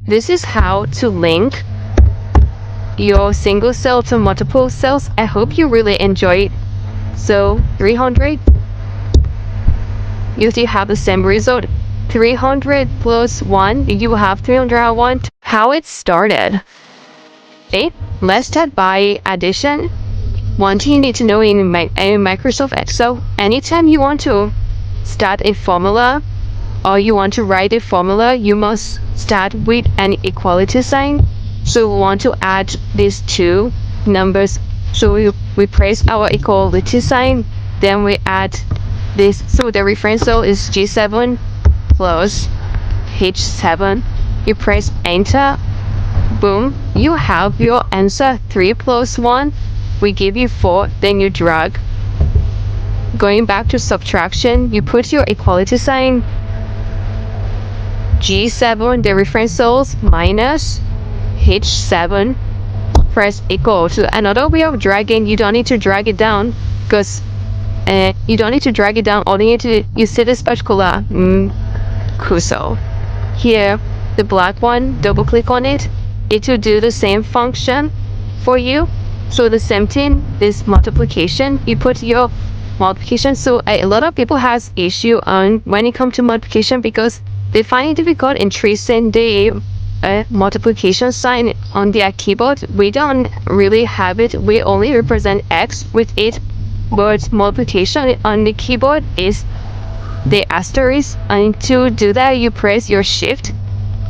this is how to link your single cell to multiple cells. I hope you really enjoy it. So 300, you still have the same result. 300 plus 1, you have 301. How it started. Okay, let's start by addition. One thing you need to know in Microsoft Excel, anytime you want to start a formula or you want to write a formula, you must start with an equality sign. So we want to add these two numbers. So we press our equality sign, then we add this. So the reference cell is G7 plus H7. You press enter. Boom, you have your answer. 3 plus 1 we give you 4, then you drag. Going back to subtraction, you put your equality sign, G7, the reference cells, minus H7, press equal to. Another way of dragging, you don't need to drag it down, because you don't need to drag it down. All you need to, you see this particular cursor here, the black one, double click on it, it will do the same function for you. So the same thing, this multiplication, you put your multiplication. So a lot of people has issue on when it comes to multiplication, because they find it difficult in tracing the multiplication sign on their keyboard. We don't really have it. We only represent X with it, but multiplication on the keyboard is the asterisk. And to do that, you press your shift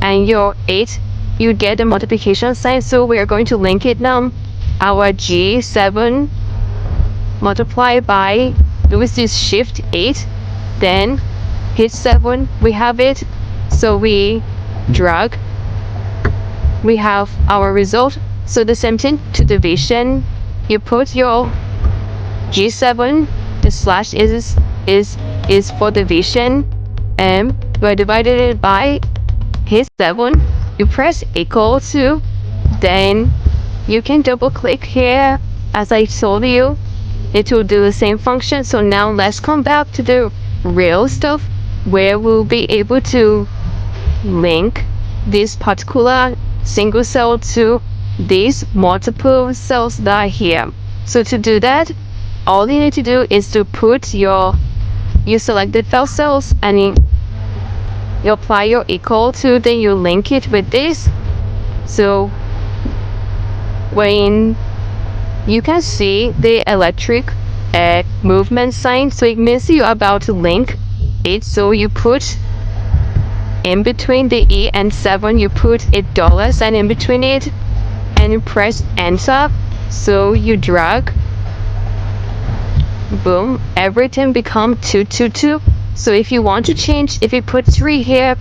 and your 8, you get the multiplication sign. So we are going to link it now. Our G7 multiplied by, with this shift 8, then H7, we have it. So we drag, we have our result. So the same thing to division, you put your G7, the slash is for division, and we divided it by H7, you press equal to, then you can double click here. As I told you, it will do the same function. So now let's come back to the real stuff, where we'll be able to link this particular single cell to these multiple cells that are here. So to do that, all you need to do is to put you selected file cells and you apply your equal to, then you link it with this. So when you can see the electric movement sign, so it means you're about to link it. So you put in between the E and 7, you put a dollar sign in between it, and you press enter. So you drag, boom, everything become 222. So if you want to change, if you put 3 here,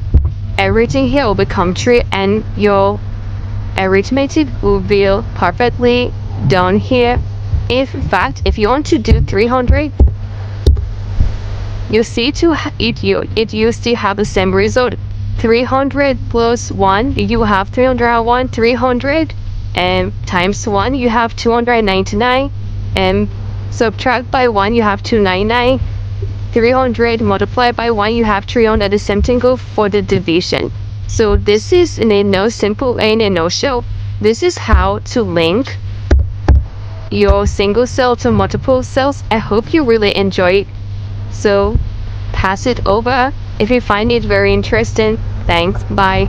everything here will become 3, and your arithmetic will be perfectly done here. If in fact, if you want to do 300, you see to it you still have the same result. 300 plus 1, you have 301. 300 and times 1, you have 299, and subtract by 1, you have 299. 300 multiplied by 1, you have 300. The same thing goes for the division. So this is in a no simple way, in a no show. This is how to link your single cell to multiple cells. I hope you really enjoy it. So pass it over if you find it very interesting. Thanks. Bye.